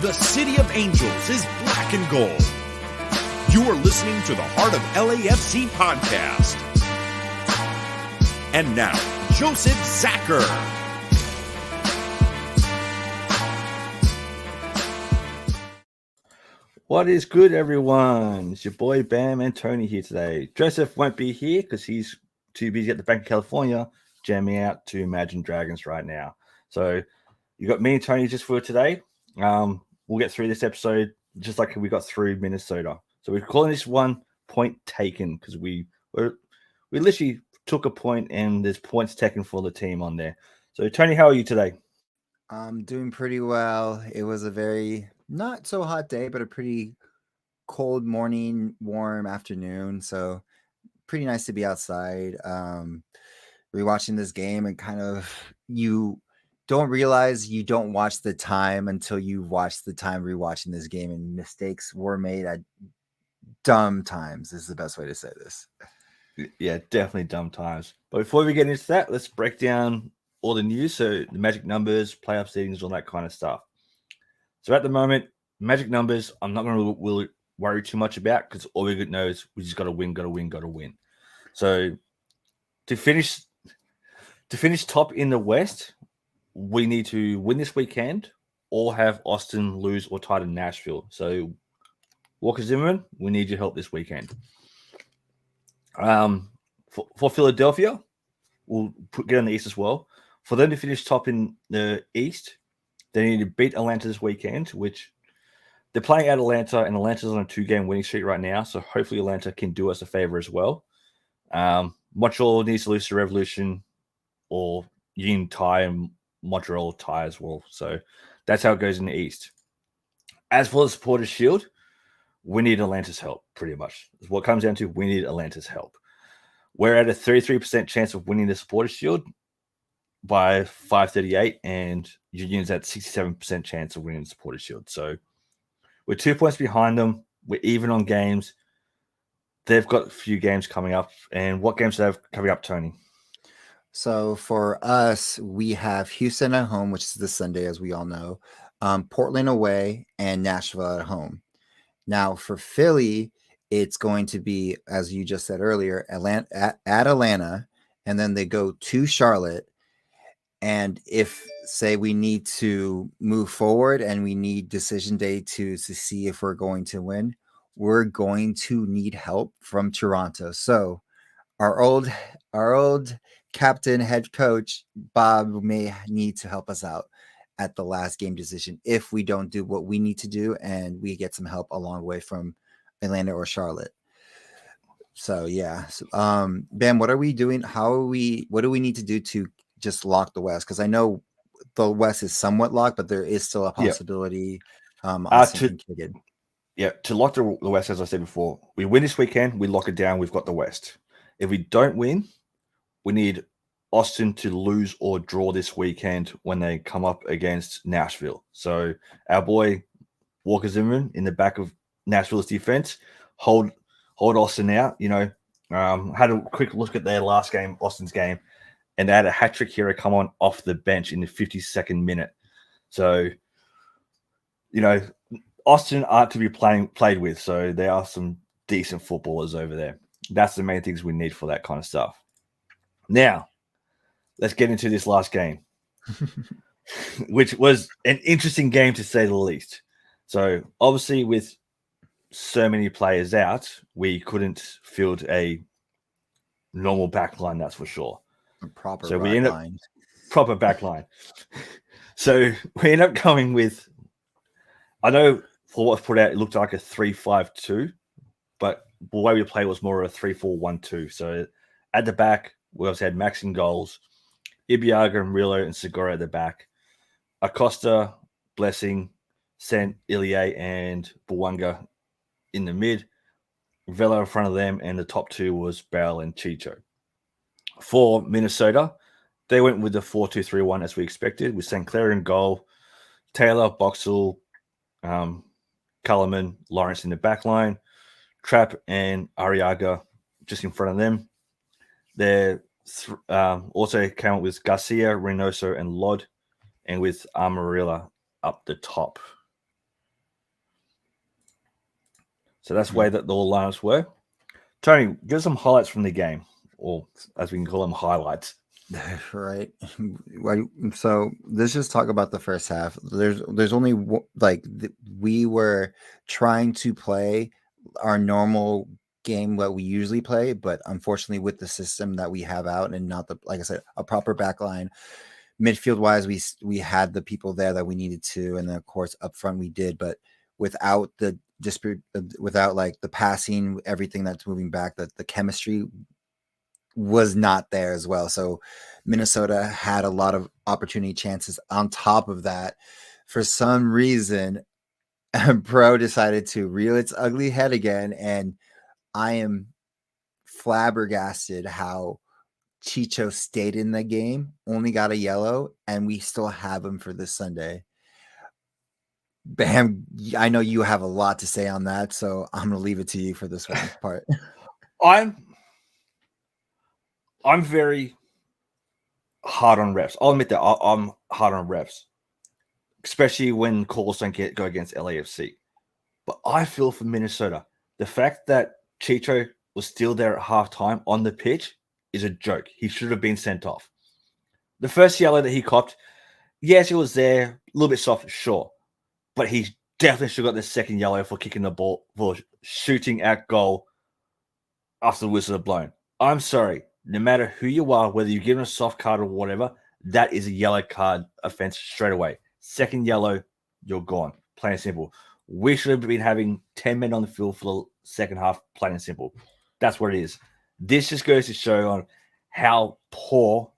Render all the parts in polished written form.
The City of Angels is black and gold. You are listening to the Heart of LAFC podcast. And now, Joseph Zacher. What is good, everyone? It's your boy Bam and Tony here today. Joseph won't be here because he's too busy at the Bank of California jamming out to Imagine Dragons right now. So you got me and Tony just for today. We'll get through this episode just like we got through Minnesota. So we're calling this one Point Taken because we literally took a point and there's points taken for the team on there. So Tony, how are you today? I'm doing pretty well. It was a very not so hot day, but a pretty cold morning, warm afternoon. So pretty nice to be outside. Rewatching this game and kind of you don't realize you don't watch the time until you watch the time rewatching this game, and mistakes were made at dumb times is the best way to say this. Yeah, definitely dumb times. But before we get into that, let's break down all the news. So the magic numbers, playoff seedings, all that kind of stuff. So at the moment, magic numbers, I'm not going to worry too much about because all we know is we just got to win. So to finish top in the West, we need to win this weekend or have Austin lose or tie to Nashville. So Walker Zimmerman, we need your help this weekend. For Philadelphia, we'll get on the East as well. For them to finish top in the East, they need to beat Atlanta this weekend, which they're playing at Atlanta, and Atlanta's on a 2-game winning streak right now. So hopefully Atlanta can do us a favor as well. Montreal needs to lose to Revolution, or you can tie and Montreal tie as well. So that's how it goes in the East. As for the Supporters Shield, we need Atlanta's help, pretty much. What it comes down to, we need Atlanta's help. We're at a 33% chance of winning the Supporters Shield by 538, and Union's at 67% chance of winning the Supporters Shield. So we're 2 points behind them. We're even on games. They've got a few games coming up. And what games do they have coming up, Tony? So for us, we have Houston at home, which is this Sunday, as we all know, Portland away, and Nashville at home. Now for Philly, it's going to be, as you just said earlier, at Atlanta, and then they go to Charlotte. And if, say, we need to move forward and we need decision day to see if we're going to win, we're going to need help from Toronto. So our old captain, head coach, Bob, may need to help us out at the last game decision if we don't do what we need to do and we get some help along the way from Atlanta or Charlotte. So yeah. Ben, what are we doing? What do we need to do to just lock the West? Because I know the West is somewhat locked, but there is still a possibility. To lock the West, as I said before, we win this weekend, we lock it down, we've got the West. If we don't win, we need Austin to lose or draw this weekend when they come up against Nashville. So our boy Walker Zimmerman in the back of Nashville's defense, hold Austin out. Had a quick look at their last game, Austin's game, and they had a hat-trick hero come on off the bench in the 52nd minute. So, Austin aren't to be played with, so there are some decent footballers over there. That's the main things we need for that kind of stuff. Now, let's get into this last game, which was an interesting game to say the least. So, obviously, with so many players out, we couldn't field a normal backline, that's for sure. Proper backline. So we end up going with, I know for what's put out, it looked like a 3-5-2, but the way we played was more of a 3-4-1-2. So at the back, we also had Max in goals, Ibiaga and Rillo and Segura at the back, Acosta, Blessing, Sant, Ilie, and Bouanga in the mid, Vela in front of them, and the top two was Bale and Chicho. For Minnesota, they went with the 4-2-3-1 as we expected, with St. Clair in goal, Taylor, Boxall, Cullerman, Lawrence in the back line, Trapp and Arriaga just in front of them. They also came up with Garcia, Reynoso, and Lod, and with Amarilla up the top. So that's the way that the lineups were. Tony, give us some highlights from the game, or as we can call them, highlights. Right. So let's just talk about the first half. There's only we were trying to play our normal game that we usually play, but unfortunately with the system that we have out and not like I said, a proper back line. Midfield wise, we had the people there that we needed to, and then of course up front we did, but without without like the passing, everything that's moving back, that the chemistry was not there as well. So Minnesota had a lot of opportunity chances. On top of that, for some reason, Pro decided to reel its ugly head again, and I am flabbergasted how Chicho stayed in the game, only got a yellow, and we still have him for this Sunday. Bam, I know you have a lot to say on that, so I'm going to leave it to you for this one part. I'm very hard on refs. I'll admit that I'm hard on refs, especially when calls don't go against LAFC. But I feel for Minnesota, the fact that Chicho was still there at halftime on the pitch is a joke. He should have been sent off. The first yellow that he copped, yes, it was there, a little bit soft, sure. But he definitely should have got the second yellow for kicking the ball, for shooting at goal after the whistle had blown. I'm sorry. No matter who you are, whether you give him a soft card or whatever, that is a yellow card offense straight away. Second yellow, you're gone. Plain and simple. We should have been having 10 men on the field for the second half, plain and simple. That's what it is. This just goes to show on how poor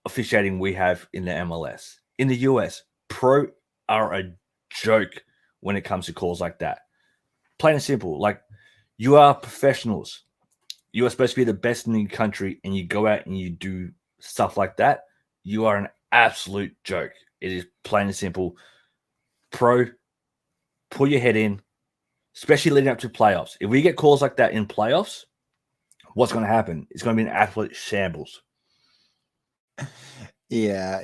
officiating we have in the MLS. In the US, Pro are a joke when it comes to calls like that. Plain and simple. Like, you are professionals. You are supposed to be the best in the country, and you go out and you do stuff like that. You are an absolute joke. It is plain and simple. Pro, pull your head in, especially leading up to playoffs. If we get calls like that in playoffs, what's going to happen? It's going to be an absolute shambles. Yeah,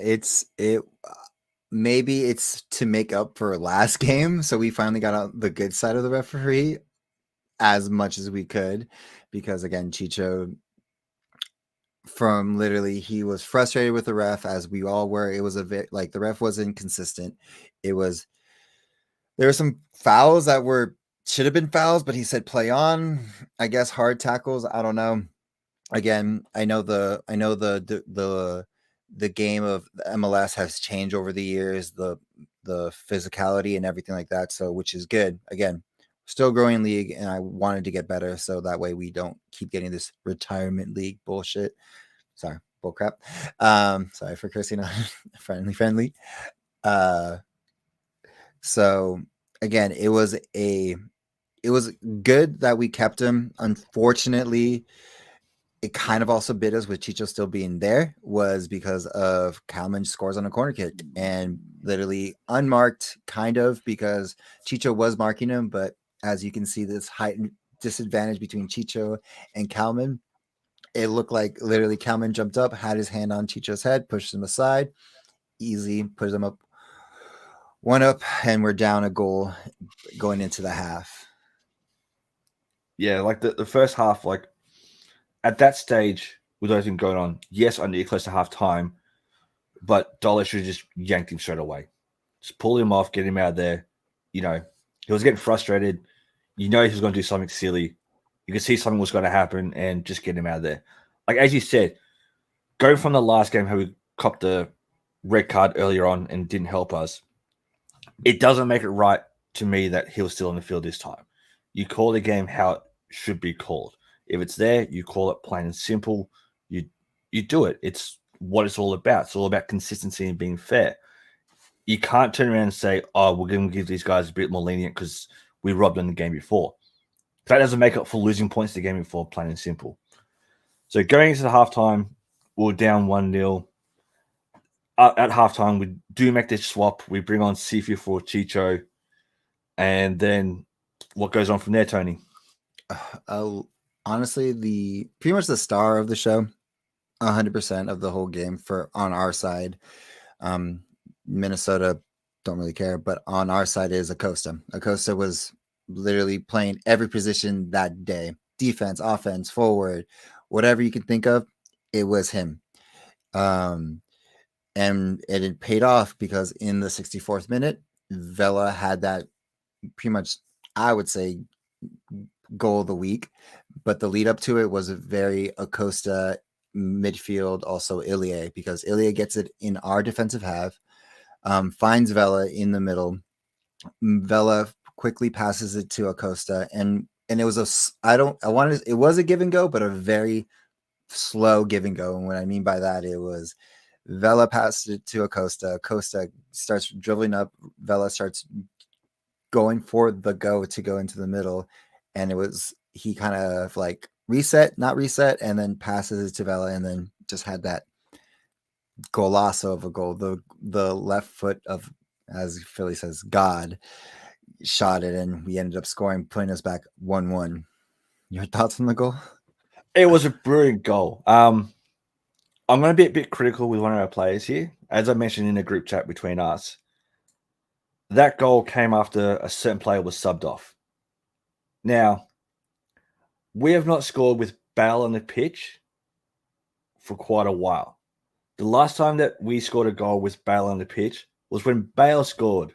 maybe it's to make up for last game, so we finally got on the good side of the referee as much as we could, because again, Chicho, from literally, he was frustrated with the ref, as we all were. It was the ref was inconsistent. There were some fouls that should have been fouls, but he said play on. I guess hard tackles. I don't know. Again, I know the game of the MLS has changed over the years, the physicality and everything like that. So, which is good. Again, still growing league, and I wanted to get better so that way we don't keep getting this retirement league bullshit. Sorry, bullcrap. Sorry for cursing on friendly. So again, it was good that we kept him. Unfortunately, it kind of also bit us with Chicho still being there, was because of Kalman scores on a corner kick, and literally unmarked, kind of, because Chicho was marking him, but as you can see, this heightened disadvantage between Chicho and Kalman. It looked like literally Kalman jumped up, had his hand on Chicho's head, pushed him aside, easy, pushes him up, 1-up, and we're down a goal going into the half. Yeah, like the first half, like at that stage with everything going on, yes, I knew close to half time, but Dollar should have just yanked him straight away. Just pull him off, get him out of there. You know, he was getting frustrated. You know he was going to do something silly. You could see something was going to happen, and just get him out of there. Like, as you said, going from the last game, how we copped the red card earlier on and didn't help us, it doesn't make it right to me that he was still on the field this time. You call the game how it should be called. If it's there, you call it plain and simple. You do it. It's what it's all about. It's all about consistency and being fair. You can't turn around and say, oh, we're going to give these guys a bit more lenient because we robbed them the game before. That doesn't make up for losing points the game before, plain and simple. So going into the halftime, we're down 1-0. At halftime, we do make this swap. We bring on Sifu for Chicho. And then what goes on from there, Tony? Honestly, pretty much the star of the show, 100% of the whole game on our side. Minnesota don't really care, but on our side is Acosta. Acosta was literally playing every position that day. Defense, offense, forward, whatever you can think of, it was him. And it had paid off because in the 64th minute, Vela had that pretty much, I would say, goal of the week. But the lead up to it was a very Acosta midfield, also Ilie, because Ilie gets it in our defensive half, finds Vela in the middle. Vela quickly passes it to Acosta, and it was it was a give and go, but a very slow give and go. And what I mean by that, it was Vela passed it to Acosta. Acosta starts dribbling up. Vela starts going for the go to go into the middle, and he kind of like not reset, and then passes it to Vela, and then just had that golazo of a goal. The left foot of, as Philly says, God shot it, and we ended up scoring, putting us back 1-1. Your thoughts on the goal? It was a brilliant goal. I'm going to be a bit critical with one of our players here. As I mentioned in a group chat between us, that goal came after a certain player was subbed off. Now, we have not scored with Bale on the pitch for quite a while. The last time that we scored a goal with Bale on the pitch was when Bale scored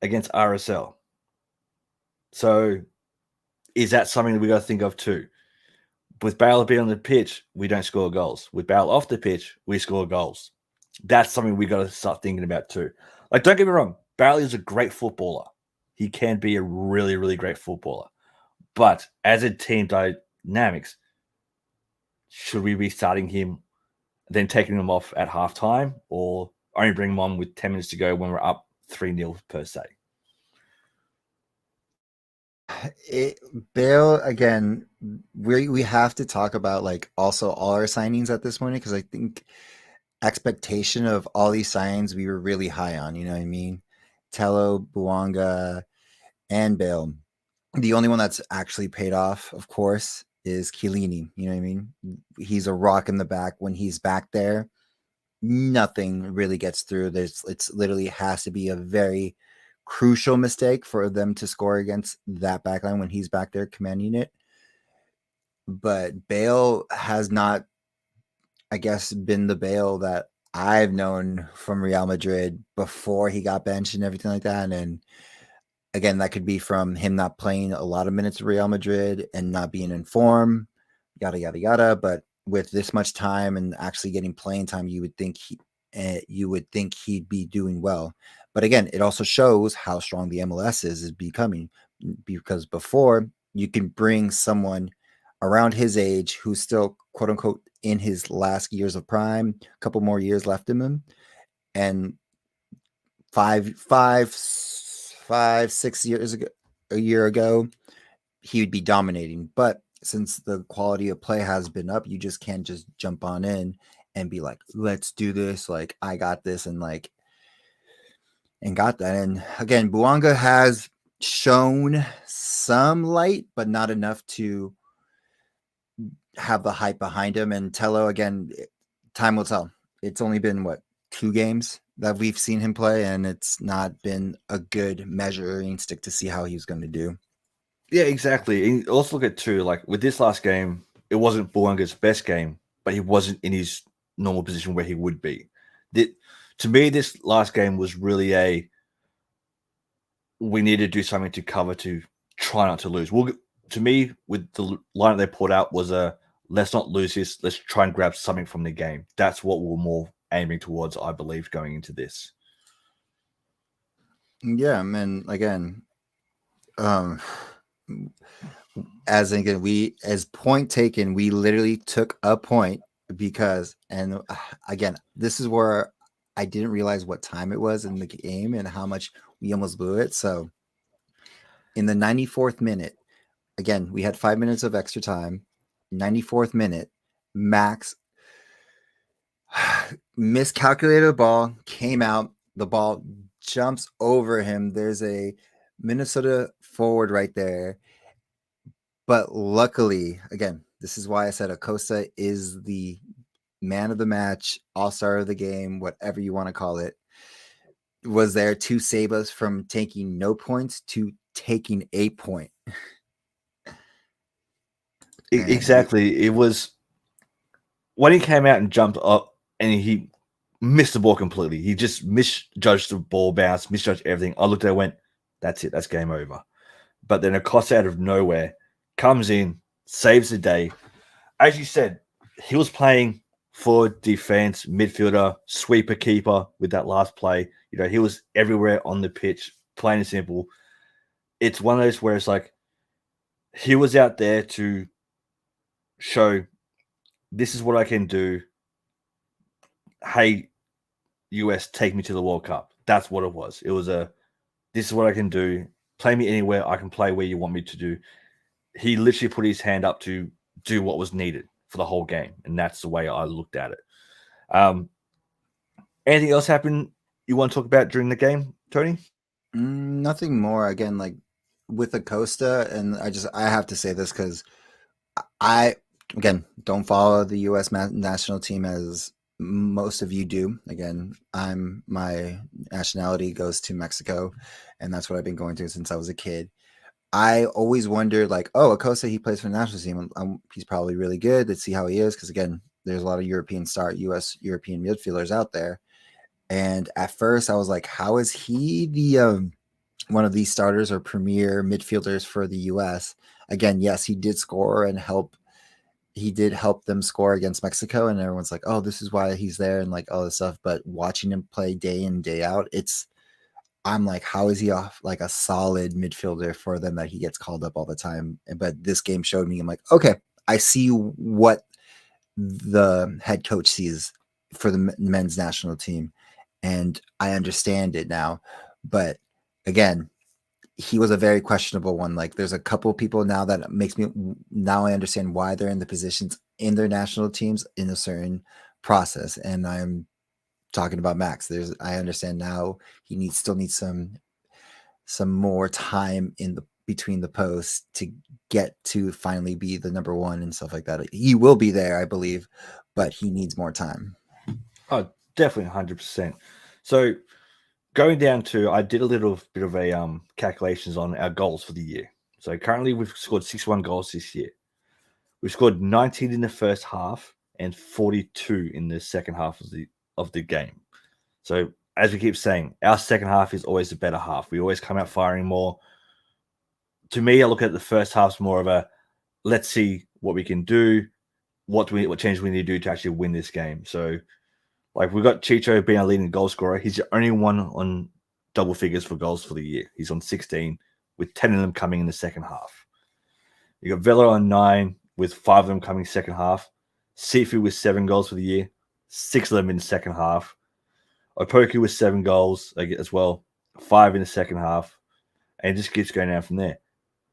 against RSL. So, is that something that we got to think of too? With Bale being on the pitch, we don't score goals. With Bale off the pitch, we score goals. That's something we got to start thinking about too. Like, don't get me wrong, Bale is a great footballer. He can be a really, really great footballer. But as a team dynamics, should we be starting him, then taking him off at halftime, or only bring him on with 10 minutes to go when we're up 3-0 per se? Bale, again, we have to talk about like also all our signings at this point, because I think expectation of all these signings we were really high on. You know what I mean? Tello, Buanga, and Bale. The only one that's actually paid off, of course, is Chiellini. You know what I mean? He's a rock in the back. When he's back there, nothing really gets through. It's literally has to be a very crucial mistake for them to score against that backline when he's back there commanding it. But Bale has not, I guess, been the Bale that I've known from Real Madrid before he got benched and everything like that. And again, that could be from him not playing a lot of minutes of Real Madrid and not being in form, yada, yada, yada. But with this much time and actually getting playing time, you would think he'd be doing well. But again, it also shows how strong the MLS is becoming, because before you can bring someone around his age who's still, quote unquote, in his last years of prime, a couple more years left in him, and 6 years ago, a year ago, he would be dominating. But since the quality of play has been up, you just can't just jump on in and be like, let's do this, like I got this, and got that. And again, Buanga has shown some light, but not enough to have the hype behind him. And Tello, again, time will tell. It's only been 2 games that we've seen him play, and it's not been a good measuring stick to see how he's going to do. Yeah, exactly. And also look at too, like with this last game, it wasn't Buanga's best game, but he wasn't in his normal position where he would be. To me, this last game was really we need to do something to cover to try not to lose. To me, with the line they put out was let's not lose this. Let's try and grab something from the game. That's what we're more aiming towards, I believe, going into this. Yeah, man. Again, as point taken, we literally took a point because, and again, this is where I didn't realize what time it was in the game and how much we almost blew it. So in the 94th minute, again, we had 5 minutes of extra time. 94th minute, Max miscalculated the ball, came out, the ball jumps over him. There's a Minnesota forward right there. But luckily, again, this is why I said Acosta is the man of the match, all-star of the game, whatever you want to call it. was there to save us from taking no points to taking a point. Exactly. It was when he came out and jumped up and he missed the ball completely. He just misjudged the ball bounce, misjudged everything. I looked at it and went, that's it. That's game over. But then Acosta out of nowhere comes in, saves the day. As you said, he was playing forward, defense, midfielder, sweeper, keeper with that last play. You know, he was everywhere on the pitch, plain and simple. It's one of those where it's like he was out there to show this is what I can do. Hey, US, take me to the World Cup. That's what it was. It was this is what I can do. Play me anywhere. I can play where you want me to do. He literally put his hand up to do what was needed for the whole game. And that's the way I looked at it. Anything else happen you want to talk about during the game, Tony? Nothing more. Again, like with Acosta, and I have to say this because I don't follow the U.S. national team as most of you do. Again, my nationality goes to Mexico, and that's what I've been going to since I was a kid. I always wondered, like, oh, Acosta, he plays for the national team. He's probably really good. Let's see how he is, because again, there's a lot of European midfielders out there. And at first, I was like, how is he the one of these starters or premier midfielders for the U.S.? Again, yes, he did score and help. He did help them score against Mexico, and everyone's like, oh, this is why he's there and like all this stuff. But watching him play day in, day out, I'm like, how is he off like a solid midfielder for them that he gets called up all the time? But this game showed me, I'm like, okay, I see what the head coach sees for the men's national team, and I understand it now. But again, he was a very questionable one. Like, there's a couple of people now that now I understand why they're in the positions in their national teams in a certain process. And I'm talking about Max. I understand now he still needs some more time between the posts to get to finally be the number one and stuff like that. He will be there, I believe, but he needs more time. Oh, definitely 100%. So going down to, I did a little bit of a calculations on our goals for the year. So currently we've scored 61 goals this year. We've scored 19 in the first half and 42 in the second half of the game. So as we keep saying, our second half is always the better half. We always come out firing more. To me, I look at the first half more of a, let's see what we can do. What changes we need to do to actually win this game. So like, we've got Chicho being our leading goal scorer. He's the only one on double figures for goals for the year. He's on 16, with 10 of them coming in the second half. You got Vela on 9, with 5 of them coming second half. Sifu with 7 goals for the year, 6 of them in the second half. Opoku with 7 goals as well, 5 in the second half. And it just keeps going down from there.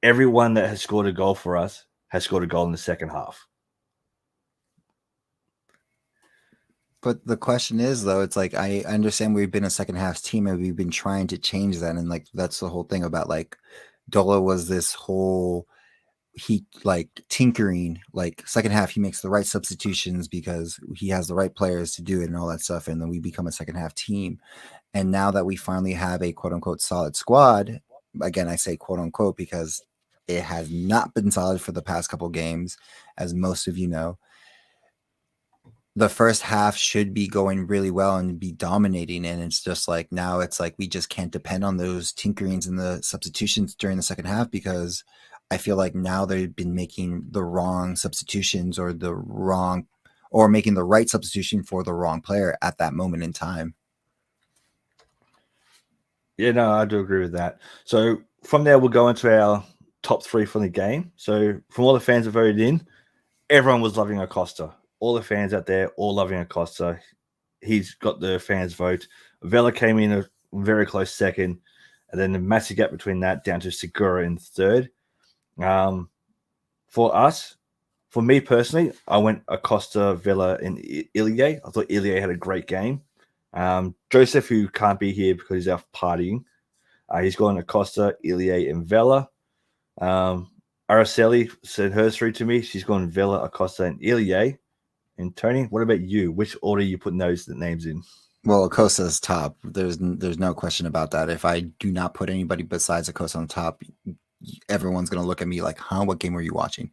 Everyone that has scored a goal for us has scored a goal in the second half. But the question is, though, it's like, I understand we've been a second half team and we've been trying to change that. And like, that's the whole thing about like Dola was this whole, he like tinkering, like second half, he makes the right substitutions because he has the right players to do it and all that stuff. And then we become a second half team. And now that we finally have a quote unquote solid squad, again, I say quote unquote, because it has not been solid for the past couple games, as most of you know. The first half should be going really well and be dominating. And it's just like, now it's like, we just can't depend on those tinkerings and the substitutions during the second half, because I feel like now they've been making the wrong substitutions or making the right substitution for the wrong player at that moment in time. Yeah, no, I do agree with that. So from there, we'll go into our top 3 from the game. So from all the fans that voted in, everyone was loving Acosta. All the fans out there, all loving Acosta. He's got the fans' vote. Vela came in a very close second, and then the massive gap between that down to Segura in third. For me personally, I went Acosta, Vela, and Ilie. I thought Ilie had a great game. Joseph, who can't be here because he's out partying, he's gone Acosta, Ilie, and Vela. Araceli said hers 3 to me. She's gone Vela, Acosta, and Ilie. And Tony, what about you? Which order are you putting those names in? Well, Acosta's top. There's no question about that. If I do not put anybody besides Acosta on top, everyone's gonna look at me like, "Huh? What game were you watching?"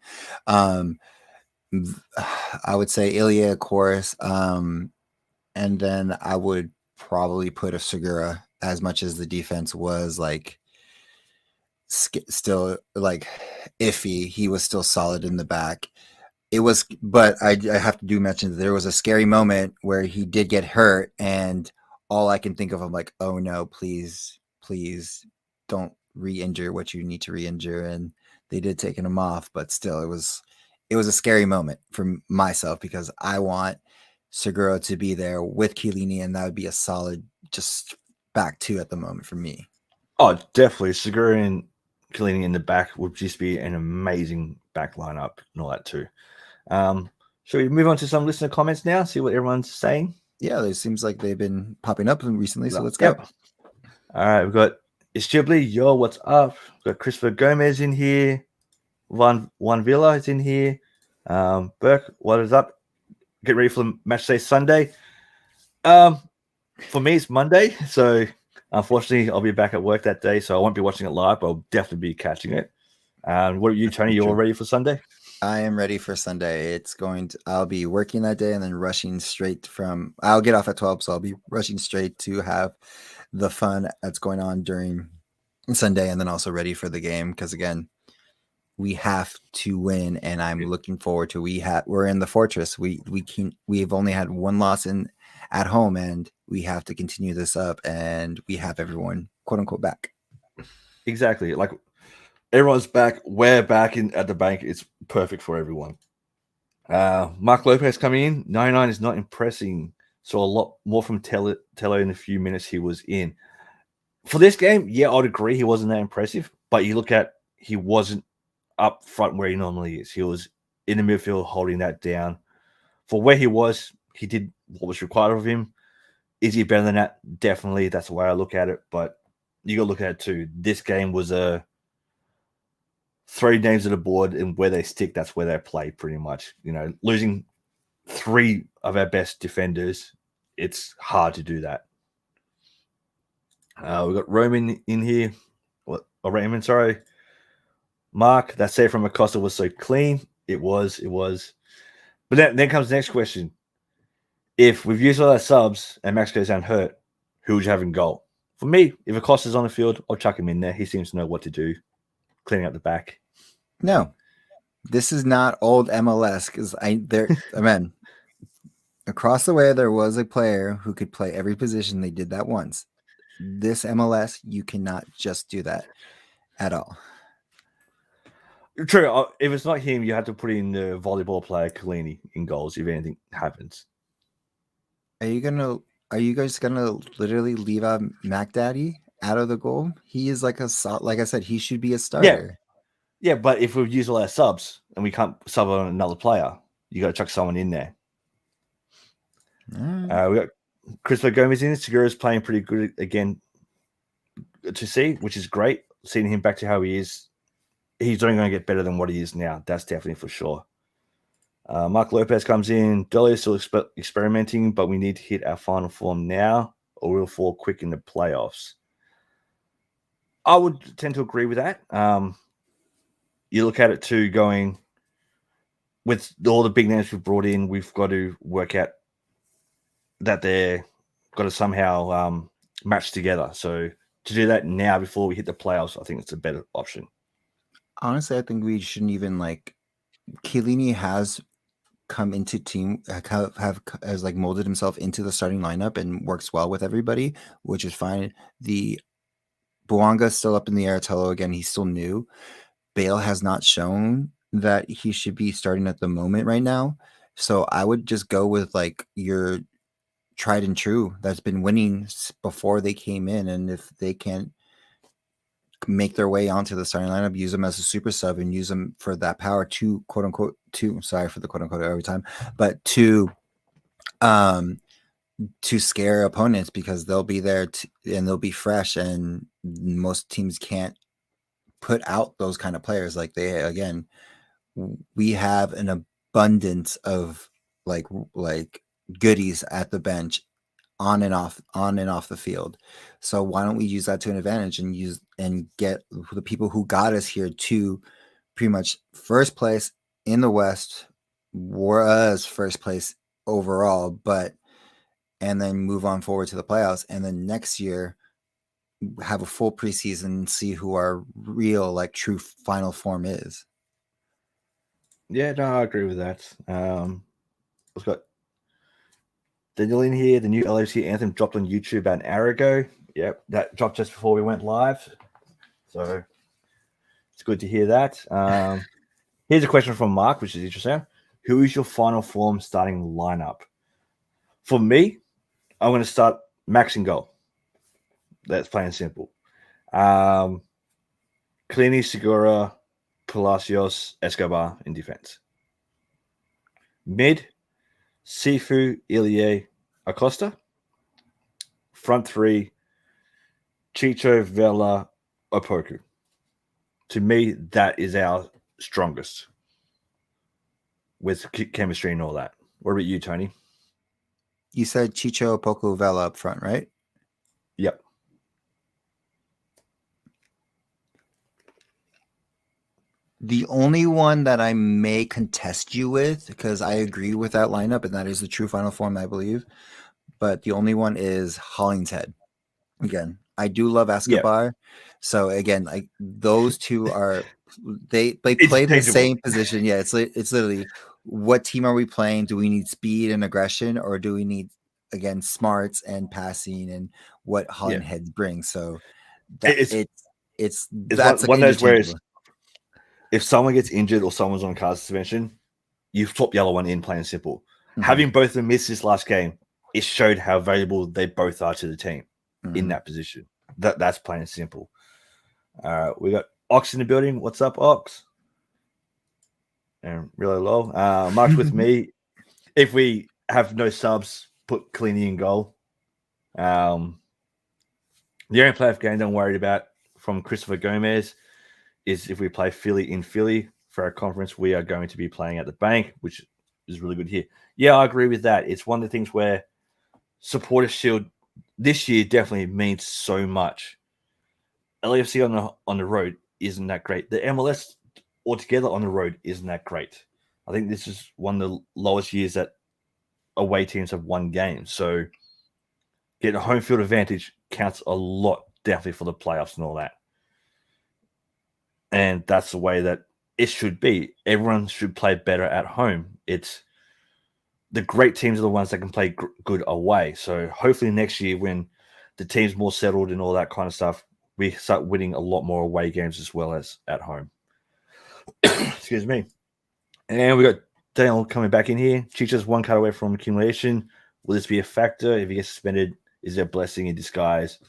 Um, I would say Ilya, of course, and then I would probably put a Segura. As much as the defense was like still like iffy, he was still solid in the back. It was, but I have to do mention that there was a scary moment where he did get hurt, and all I can think of, I'm like, oh no, please, please don't re-injure what you need to re-injure. And they did taking him off, but still, it was a scary moment for myself because I want Segura to be there with Chiellini, and that would be a solid just back two at the moment for me. Oh, definitely. Segura and Chiellini in the back would just be an amazing back lineup and all that too. Shall we move on to some listener comments now? See what everyone's saying. Yeah, it seems like they've been popping up recently, so let's go. Yep. All right, we've got It's Ghibli. Yo, what's up? We've got Christopher Gomez in here. Juan Villa is in here. Burke, what is up? Get ready for the match day Sunday. For me, it's Monday, so unfortunately, I'll be back at work that day, so I won't be watching it live, but I'll definitely be catching it. What are you, Tony? You all ready for Sunday? I am ready for Sunday. I'll be working that day and then rushing straight I'll get off at 12, so I'll be rushing straight to have the fun that's going on during Sunday, and then also ready for the game because again, we have to win, and I'm looking forward to. We're in the fortress. We've only had one loss at home, and we have to continue this up, and we have everyone quote unquote back. Exactly. Like everyone's back. We're back at the bank. It's perfect for everyone. Mark Lopez coming in. 99 is not impressing. Saw a lot more from Tello in the few minutes he was in. For this game, yeah, I'd agree he wasn't that impressive. But you look at, he wasn't up front where he normally is. He was in the midfield holding that down. For where he was, he did what was required of him. Is he better than that? Definitely. That's the way I look at it. But you got to look at it too. This game was a 3 names on the board, and where they stick, that's where they play pretty much. You know, losing 3 of our best defenders, it's hard to do that. We've got Roman in here. Raymond, sorry. Mark, that save from Acosta was so clean. It was. But then comes the next question. If we've used all our subs and Max goes down hurt, who would you have in goal? For me, if Acosta's on the field, I'll chuck him in there. He seems to know what to do, cleaning up the back. No, this is not old MLS because man, across the way there was a player who could play every position. They did that once. This MLS, you cannot just do that at all. True. If it's not him, you have to put in the volleyball player Chiellini in goals if anything happens. Are you guys gonna literally leave out Mac Daddy out of the goal? He is like I said, he should be a starter. Yeah, but if we've used all our subs and we can't sub on another player, you got to chuck someone in there. We got Christopher Gomez in. Segura's playing pretty good again to see, which is great. Seeing him back to how he is, he's only going to get better than what he is now. That's definitely for sure. Mark Lopez comes in. Dolly is still experimenting, but we need to hit our final form now or we'll fall quick in the playoffs. I would tend to agree with that. You look at it too, going with all the big names we've brought in, we've got to work out that they're got to somehow match together. So to do that now before we hit the playoffs, I think it's a better option. Honestly, I think we shouldn't even Chiellini has come into team has molded himself into the starting lineup and works well with everybody, which is fine. The Bouanga still up in the air. Tello again, he's still new. Bale has not shown that he should be starting at the moment right now. So I would just go with your tried and true that's been winning before they came in. And if they can't make their way onto the starting lineup, use them as a super sub and use them for that power to quote unquote sorry for the quote unquote every time, but to scare opponents because they'll be there and they'll be fresh, and most teams can't put out those kind of players. We have an abundance of goodies at the bench on and off the field. So why don't we use that to an advantage and get the people who got us here to pretty much first place in the West, was first place overall, and then move on forward to the playoffs, and then next year have a full preseason and see who our real, like, true final form is. Yeah, no, I agree with that. We've got Daniel in here. The new LAFC anthem dropped on YouTube about an hour ago. Yep, that dropped just before we went live. So it's good to hear that. Here's a question from Mark, which is interesting. Who is your final form starting lineup? For me, I'm going to start Max in goal. That's plain and simple. Clini, Segura, Palacios, Escobar in defense. Mid, Sifu, Ilie, Acosta. Front three, Chicho, Vela, Opoku. To me, that is our strongest with chemistry and all that. What about you, Tony? You said Chicho, Opoku, Vela up front, right? Yep. The only one that I may contest you with, because I agree with that lineup, and that is the true final form, I believe. But the only one is Hollingshead. Again, I do love Escobar. Yeah. So again, like, those two are they play the same position. Yeah, it's literally, what team are we playing? Do we need speed and aggression, or do we need, again, smarts and passing, and what Hollingshead brings? So that's one of those where if someone gets injured or someone's on card suspension, you flop the other one in, plain and simple. Mm-hmm. Having both of them miss this last game, it showed how valuable they both are to the team in that position. That's plain and simple. We got Ox in the building. What's up, Ox? And really low. Mark's with me. If we have no subs, put Clini in goal. The only playoff game I'm worried about from Christopher Gomez is if we play Philly in Philly for our conference, we are going to be playing at the Bank, which is really good here. Yeah, I agree with that. It's one of the things where Supporters Shield this year definitely means so much. LAFC on the road isn't that great. The MLS altogether on the road isn't that great. I think this is one of the lowest years that away teams have won games. So getting a home field advantage counts a lot, definitely, for the playoffs and all that. And that's the way that it should be. Everyone should play better at home. It's the great teams are the ones that can play good away. So hopefully next year, when the team's more settled and all that kind of stuff, we start winning a lot more away games as well as at home. Excuse me. And we got Daniel coming back in here. Chicha's one cut away from accumulation. Will this be a factor? If he gets suspended, is there a blessing in disguise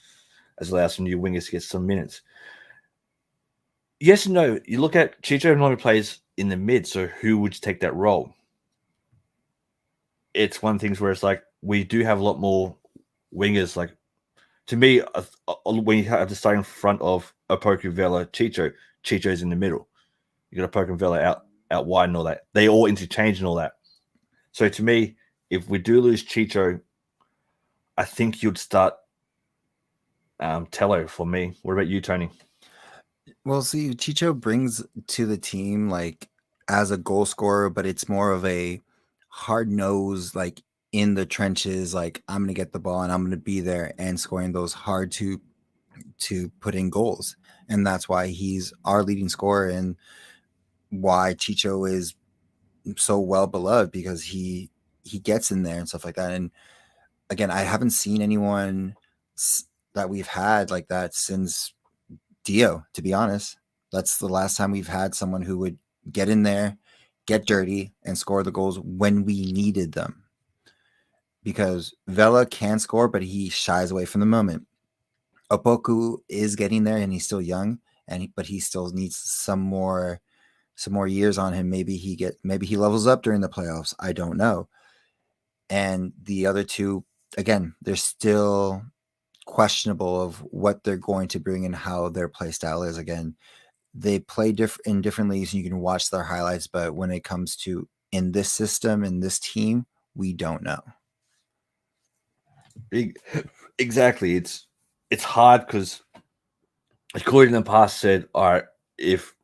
as allows some new wingers to get some minutes? Yes and no. You look at Chicho normally plays in the mid, so who would take that role? It's one of the things where it's like we do have a lot more wingers. Like, to me, when you have to start in front of Opoku, Vela, Chicho's in the middle. You got Opoku and Vela out wide and all that. They all interchange and all that. So to me, if we do lose Chicho, I think you'd start Tello for me. What about you, Tony? Well, see, Chicho brings to the team, like, as a goal scorer, but it's more of a hard nose, like, in the trenches, like, I'm going to get the ball and I'm going to be there and scoring those hard to put in goals. And that's why he's our leading scorer and why Chicho is so well beloved, because he gets in there and stuff like that. And again, I haven't seen anyone that we've had like that since Dio, to be honest. That's the last time we've had someone who would get in there, get dirty, and score the goals when we needed them. Because Vela can score, but he shies away from the moment. Opoku is getting there, and he's still young, but he still needs some more years on him. Maybe he levels up during the playoffs. I don't know. And the other two, again, they're still questionable of what they're going to bring and how their play style is. Again, they play in different leagues, and you can watch their highlights, but when it comes to in this system, in this team, we don't know. Exactly. It's hard because, according to the past, said, all right, if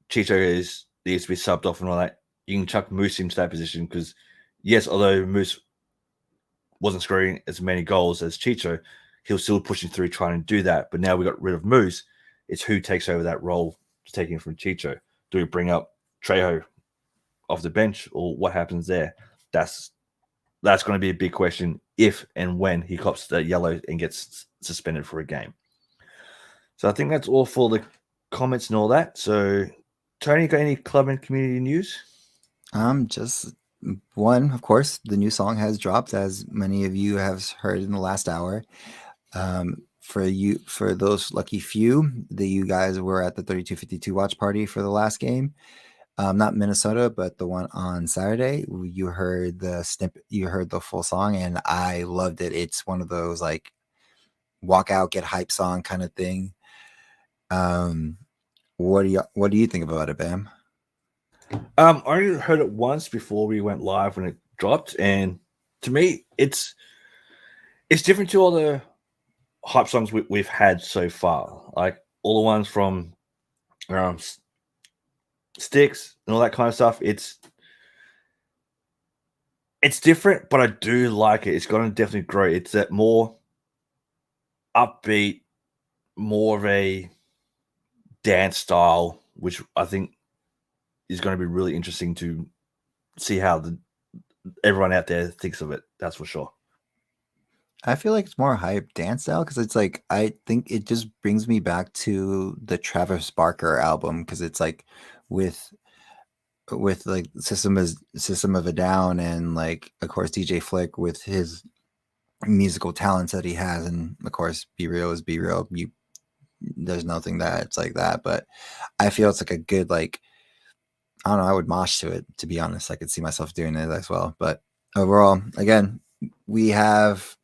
Chicho needs to be subbed off and all that, you can chuck Moose into that position because, yes, although Moose wasn't scoring as many goals as Chicho, he was still pushing through trying to do that. But now we got rid of Moose. It's who takes over that role, taking from Chicho. Do we bring up Trejo off the bench, or what happens there? That's going to be a big question if and when he cops the yellow and gets suspended for a game. So I think that's all for the comments and all that. So, Tony, got any club and community news? Just one, of course, the new song has dropped, as many of you have heard in the last hour. For those lucky few that you guys were at the 3252 watch party for the last game, not Minnesota, but the one on Saturday, you heard the snippet, you heard the full song, and I loved it. It's one of those like walk out, get hype song kind of thing. What do you think about it, Bam? I only heard it once before we went live when it dropped, and to me, it's different to all the hype songs we've had so far. Like all the ones from Sticks and all that kind of stuff. It's different, but I do like it. It's going to definitely grow. It's that more upbeat, more of a dance style, which I think is going to be really interesting to see how everyone out there thinks of it. That's for sure. I feel like it's more hype dance style because it's like I think it just brings me back to the Travis Barker album because it's like with like System of a Down and like of course DJ Flick with his musical talents that he has, and of course Be Real is Be Real. There's nothing that it's like that, but I feel it's like a good like I don't know. I would mosh to it, to be honest. I could see myself doing it as well. But overall, again, we have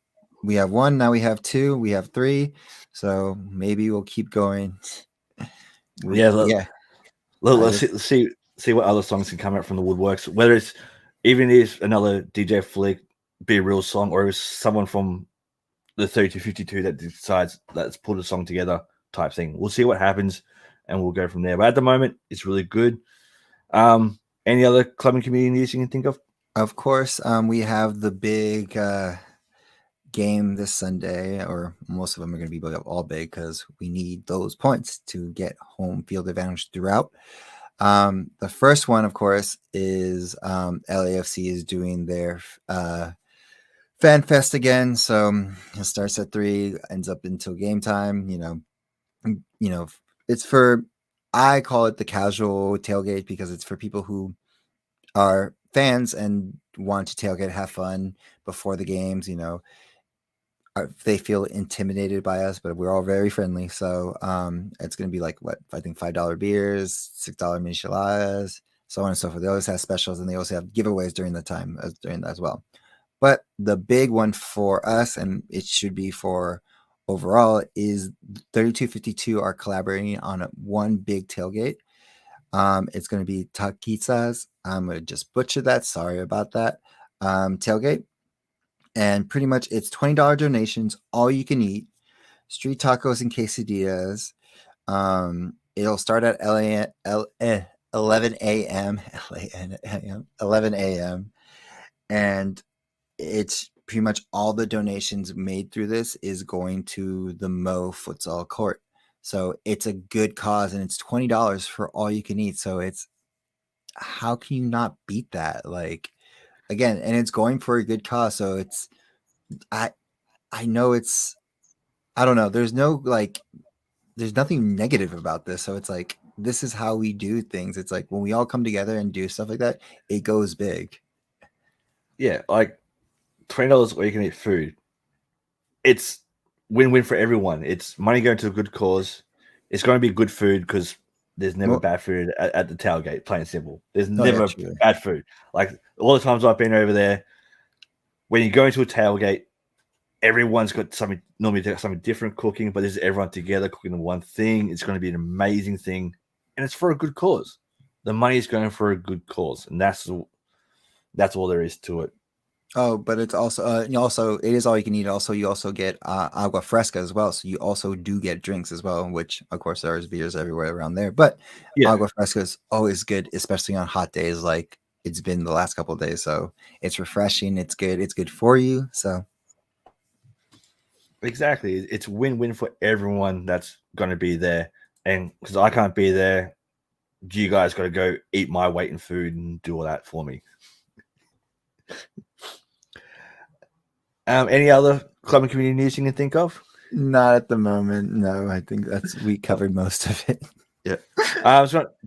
one, now we have two, we have three. So maybe we'll keep going. Let's see what other songs can come out from the woodworks. Whether it's even if another DJ Flick Be Real song, or it's someone from the 3252 that decides let's put a song together type thing. We'll see what happens and we'll go from there. But at the moment, it's really good. Any other club and community news you can think of? Of course, we have the big game this Sunday, or most of them are going to be all big because we need those points to get home field advantage throughout. The first one, of course, is LAFC is doing their fan fest again. So it starts at 3, ends up until game time. You know, it's for, I call it the casual tailgate because it's for people who are fans and want to tailgate, have fun before the games. They feel intimidated by us, but we're all very friendly. So it's going to be like what I think $5 beers, $6 micheladas, so on and so forth. They always have specials, and they also have giveaways during that as well. But the big one for us, and it should be for overall, is 3252 are collaborating on one big tailgate. It's going to be Taquitas. I'm going to just butcher that. Sorry about that. Tailgate. And pretty much it's $20 donations, all you can eat, street tacos and quesadillas. It'll start at 11 a.m. 11 a.m. And it's pretty much all the donations made through this is going to the Mo futsal court. So it's a good cause, and it's $20 for all you can eat. So it's, how can you not beat that? Like, again, and it's going for a good cause. So it's, I know it's, I don't know. There's nothing negative about this. So it's like, this is how we do things. It's like when we all come together and do stuff like that, it goes big. Yeah. Like $20 where you can eat food. It's win-win for everyone. It's money going to a good cause. It's going to be good food because there's never bad food at the tailgate, plain and simple. There's never bad food. Like all the times I've been over there, when you go into a tailgate, everyone's got something, normally something different cooking, but there's everyone together cooking the one thing. It's going to be an amazing thing, and it's for a good cause. The money is going for a good cause, and that's all there is to it. Oh, but it's also you also it is all you can eat. Also, you also get agua fresca as well. So you also do get drinks as well, which of course there's beers everywhere around there. But Yeah, agua fresca is always good, especially on hot days like it's been the last couple of days. So it's refreshing. It's good. It's good for you. So exactly. It's win-win for everyone that's going to be there. And because I can't be there, you guys got to go eat my weight in food and do all that for me. Any other club and community news you can think of? not at the moment. No, I think we covered most of it. Yeah.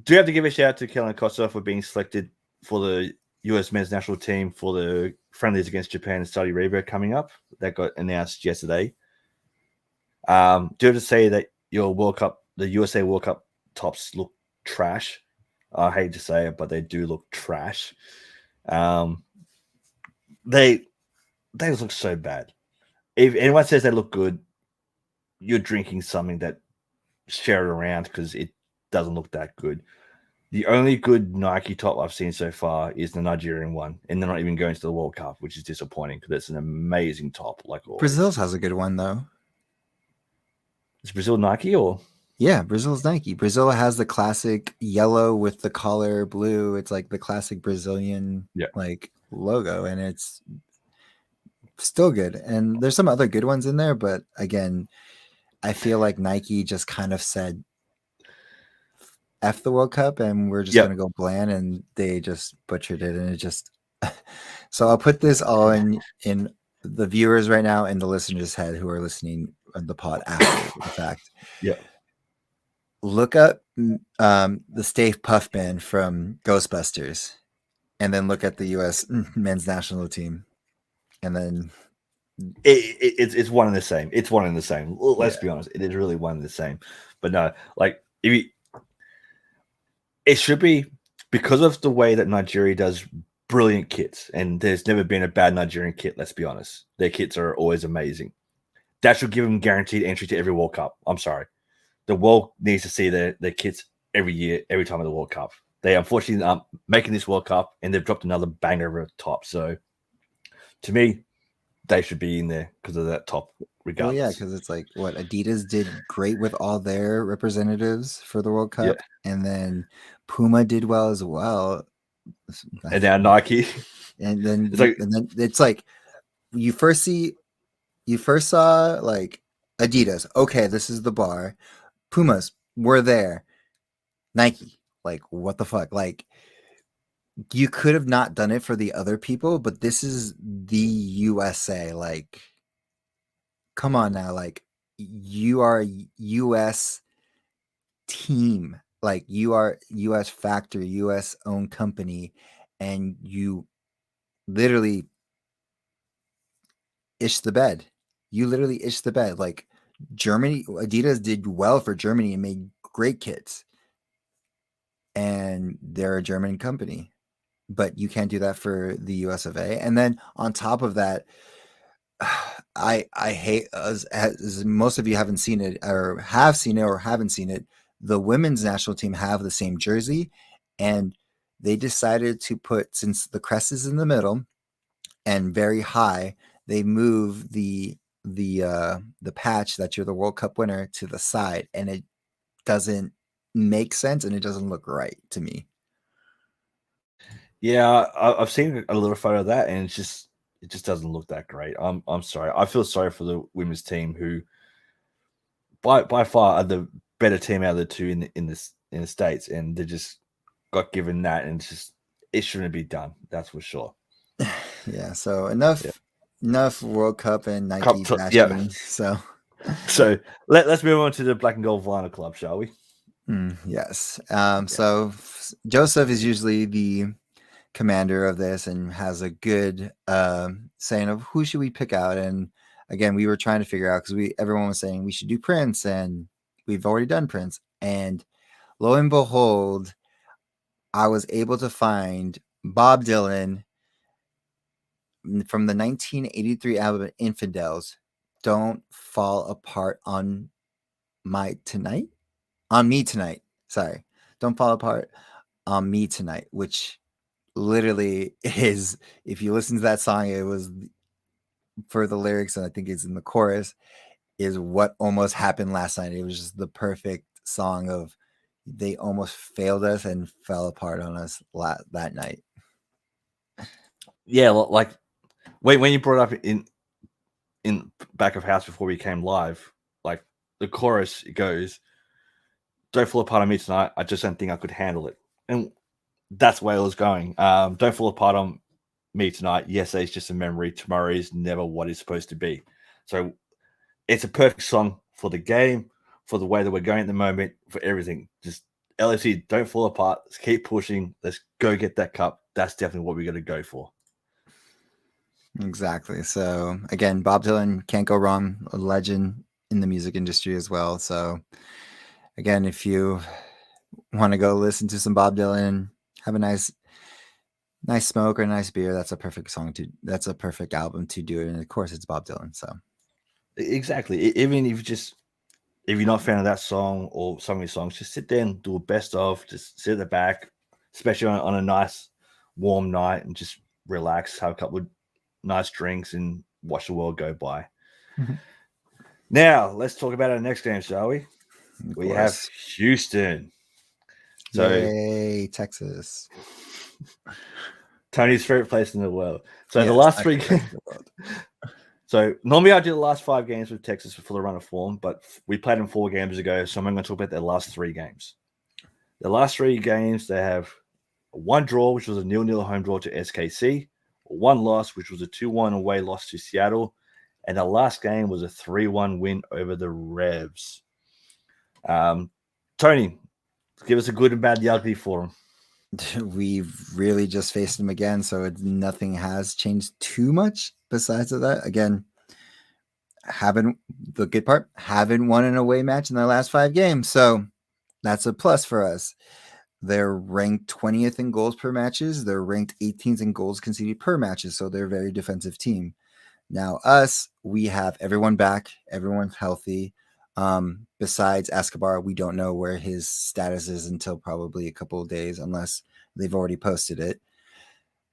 Do you have to give a shout out to Kellen Costa for being selected for the U.S. men's national team for the friendlies against Japan and Saudi Arabia coming up? That got announced yesterday. Do you have to say that your World Cup, the USA World Cup tops look trash? I hate to say it, but they do look trash. They look so bad. If anyone says they look good, you're drinking something that share it around because it doesn't look that good. The only good Nike top I've seen so far is the Nigerian one, and they're not even going to the World Cup, which is disappointing because it's an amazing top, like always. Brazil's has a good one though. Is Brazil Nike or? Yeah, Brazil's Nike. Brazil has the classic yellow with the collar blue. It's like the classic Brazilian like logo, and it's still good. And there's some other good ones in there, but again, I feel like Nike just kind of said F the World Cup and we're just gonna go bland, and they just butchered it, and it just so I'll put this all in the viewers right now and the listeners' head who are listening on the pod after the fact. Yeah. Look up the Stay Puft Band from Ghostbusters, and then look at the U.S. men's national team, and then it's one and the same. It's one and the same. Let's be honest, it is really one and the same. But no, like it should be because of the way that Nigeria does brilliant kits, and there's never been a bad Nigerian kit. Let's be honest, their kits are always amazing. That should give them guaranteed entry to every World Cup. I'm sorry. The world needs to see their kits every year, every time of the World Cup. They unfortunately aren't making this World Cup, and they've dropped another banger over the top. So, to me, they should be in there because of that top, regardless. Well, yeah, because it's like what Adidas did great with all their representatives for the World Cup, and then Puma did well as well. And now Nike. And then it's like you first saw like Adidas. Okay, this is the bar. Pumas were there. Nike, like what the fuck? Like you could have not done it for the other people, but this is the USA. Like, come on now. Like you are a US team. Like you are US factory, US owned company, and you literally ish the bed. You literally ish the bed. Like Germany, Adidas did well for Germany and made great kits. And they're a German company. But you can't do that for the US of A. And then on top of that, I hate as most of you haven't seen it or have seen it or haven't seen it. The women's national team have the same jersey, and they decided to put, since the crest is in the middle and very high, they move the patch that you're the World Cup winner to the side, and it doesn't make sense and it doesn't look right to me. Yeah, I've seen a little photo of that, and it just doesn't look that great. I'm sorry. I feel sorry for the women's team, who by far are the better team out of the two in the States, and they just got given that, and it shouldn't be done. That's for sure. Yeah. So enough World Cup and Nike bashing. So let's move on to the Black and Gold Vinyl Club, shall we? Yes. So Joseph is usually the commander of this and has a good saying of who should we pick out. And again, we were trying to figure out because everyone was saying we should do Prince, and we've already done Prince. And lo and behold, I was able to find Bob Dylan from the 1983 album Infidels. Don't Fall Apart on Me Tonight. Sorry. Don't Fall Apart on Me Tonight, which literally is, if you listen to that song, it was for the lyrics, and I think it's in the chorus, is what almost happened last night. It was just the perfect song of they almost failed us and fell apart on us that night. Yeah, like when you brought up in back of house before we came live, like the chorus, it goes, "Don't fall apart on me tonight. I just don't think I could handle it," and that's where it was going. Don't fall apart on me tonight. Yesterday's just a memory. Tomorrow is never what it's supposed to be. So it's a perfect song for the game, for the way that we're going at the moment, for everything. Just LFC, don't fall apart. Let's keep pushing. Let's go get that cup. That's definitely what we're going to go for. Exactly. So again, Bob Dylan, can't go wrong. A legend in the music industry as well. So again, if you want to go listen to some Bob Dylan, have a nice smoke or a nice beer, that's a perfect that's a perfect album to do it. And of course it's Bob Dylan. So exactly. Even if you're not a fan of that song or some of his songs, just sit there and do a best of, just sit at the back, especially on a nice warm night, and just relax, have a couple of nice drinks and watch the world go by. Mm-hmm. Now let's talk about our next game, shall we? We have Houston. So, yay, Texas. Tony's favorite place in the world. So yes, the last 3 games. So normally I do the last 5 games with Texas for the run of form, but we played them 4 games ago, so I'm going to talk about their last 3 games. The last 3 games, they have 1 draw, which was a 0-0 home draw to SKC, 1 loss, which was a 2-1 away loss to Seattle, and the last game was a 3-1 win over the Revs. Tony, give us a good and bad, the ugly for them. We've really just faced them again, so nothing has changed too much besides that. Again, the good part, haven't won an away match in their last 5 games, so that's a plus for us. They're ranked 20th in goals per matches. They're ranked 18th in goals conceded per matches, so they're a very defensive team. Now us, we have everyone back. Everyone's healthy. Besides Escobar, we don't know where his status is until probably a couple of days, unless they've already posted it,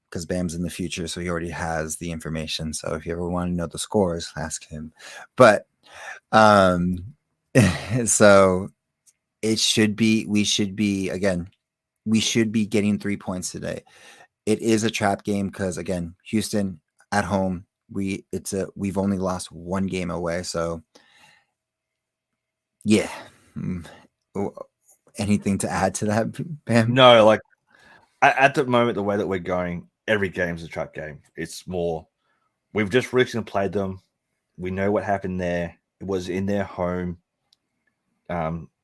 because Bam's in the future, so he already has the information. So if you ever want to know the scores, ask him. But so we should be getting 3 points today. It is a trap game because, again, Houston at home, we've only lost 1 game away, so yeah. Anything to add to that, Bam? No, like at the moment, the way that we're going, every game's a trap game. It's more, we've just recently played them. We know what happened there. It was in their home.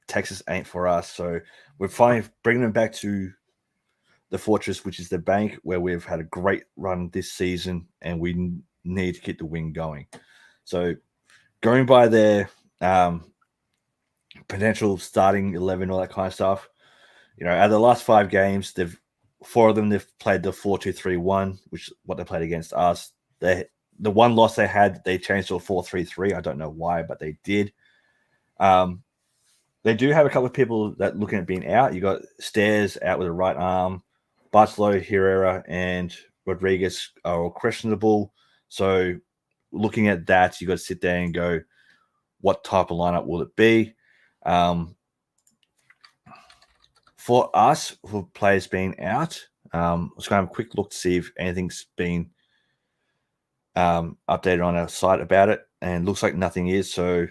Texas ain't for us, so we're finally bringing them back to the fortress, which is the bank, where we've had a great run this season, and we need to keep the win going. So going by their potential starting 11, all that kind of stuff, out of the last 5 games, 4 of them they've played the 4-2-3-1, which is what they played against us. The 1 loss they had, they changed to a 4-3-3. I don't know why, but they did. They do have a couple of people that looking at being out. You got Stairs out with a right arm, Bartolo, Herrera, and Rodriguez are all questionable. So looking at that, you got to sit there and go, what type of lineup will it be? For us, for players being out, let's go have a quick look to see if anything's been updated on our site about it, and looks like nothing is. So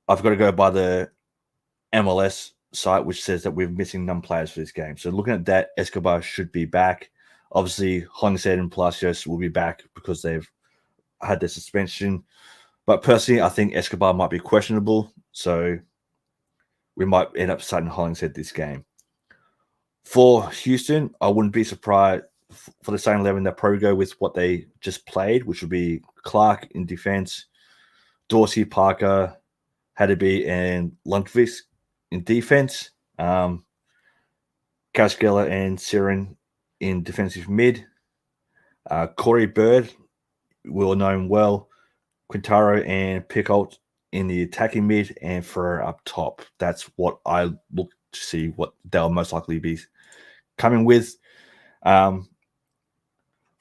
I've got to go by the MLS site, which says that we're missing none players for this game. So looking at that, Escobar should be back. Obviously, Hollingshead and Palacios will be back because they've had their suspension. But personally, I think Escobar might be questionable, so we might end up starting Hollingshead this game. For Houston, I wouldn't be surprised for the same 11 that probably go with what they just played, which would be Clark in defense, Dorsey, Parker, Hadebe, and Lundqvist in defense, Kaskela and Siren in defensive mid, Corey Bird, we'll know him well, Quintaro and Pickholt in the attacking mid, and Ferrer up top. That's what I look to see what they'll most likely be coming with.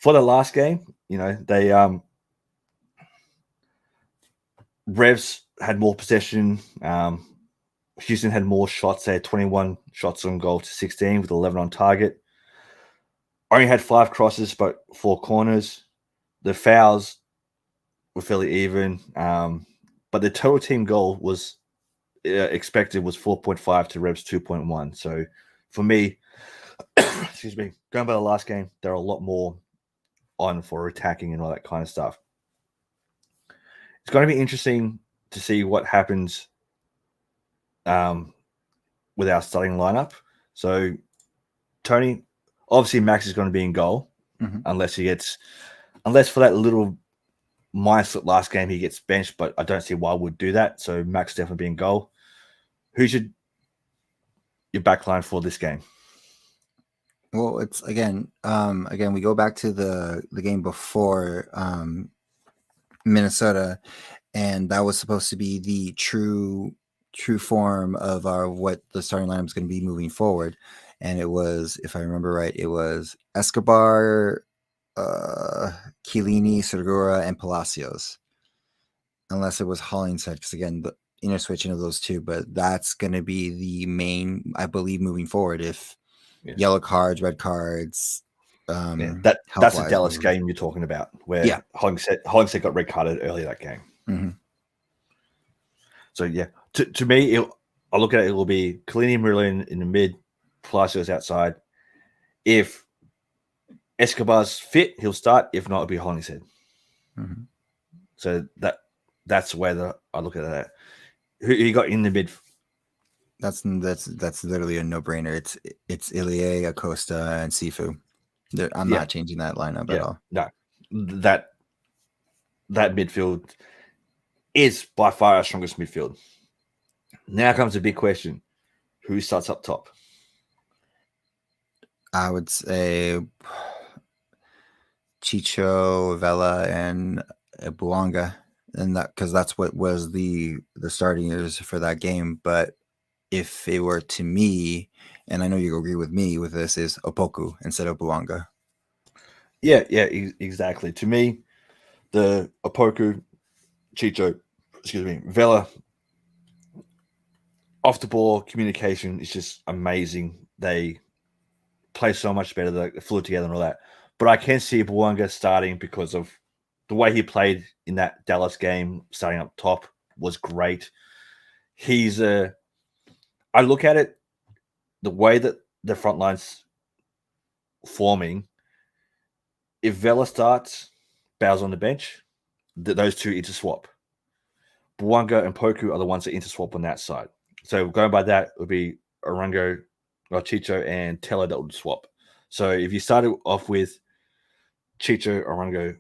for the last game, they Revs had more possession. Houston had more shots. They had 21 shots on goal to 16 with 11 on target. Only had 5 crosses, but 4 corners. The fouls were fairly even. But the total team goal was expected was 4.5 to Revs 2.1. So for me, excuse me, going by the last game, they're a lot more on for attacking and all that kind of stuff. It's going to be interesting to see what happens with our starting lineup. So Tony, obviously Max is going to be in goal unless for that little minor slip last game he gets benched, but I don't see why we'd do that. So Max definitely be in goal. Who should your backline for this game? Well, it's again we go back to the game before Minnesota, and that was supposed to be the true form of what the starting lineup is going to be moving forward. And it was, if I remember right, it was Escobar, Chiellini, Segura, and Palacios. Unless it was Hollingshead, because again, the interswitching of those two, but that's going to be the main, I believe, moving forward. If yellow cards, red cards, that's a Dallas game you're talking about, where Hollingshead got red carded earlier that game. Mm-hmm. So yeah, to me, I look at it will be Chiellini, Murillo in the mid, Palacios outside. If Escobar's fit, he'll start. If not, it'll be Hollingshead. Mm-hmm. So that's where I look at that. Who you got in the mid? That's literally a no-brainer. It's Ilie, Acosta, and Sifu. I'm not changing that lineup at all. No, that midfield is by far our strongest midfield. Now comes a big question: who starts up top? I would say Chicho, Vela, and Buanga, and because that's what was the starters for that game. But if it were to me, and I know you agree with me with this, is Opoku instead of Buanga. Yeah, exactly. To me, the Opoku, Chicho, Vela, off the ball communication is just amazing. They play so much better. They flew together and all that. But I can see Buanga starting because of the way he played in that Dallas game, starting up top was great. I look at it, the way that the front line's forming, if Vela starts, Bow's on the bench, those two interswap. Buanga and Poku are the ones that interswap on that side. So going by that, it would be Arango, Chicho, and Teller that would swap. So if you started off with Chicho, Arango,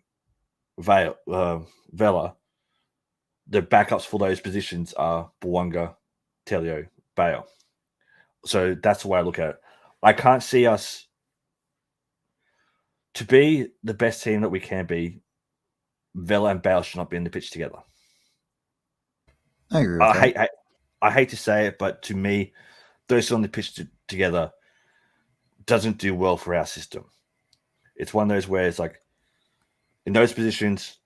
Vela, the backups for those positions are Buanga, Telio, Bale. So that's the way I look at it. I can't see us to be the best team that we can be. Vela and Bale should not be in the pitch together. I agree with that. I hate to say it, but to me, those on the pitch together doesn't do well for our system. It's one of those where it's like in those positions,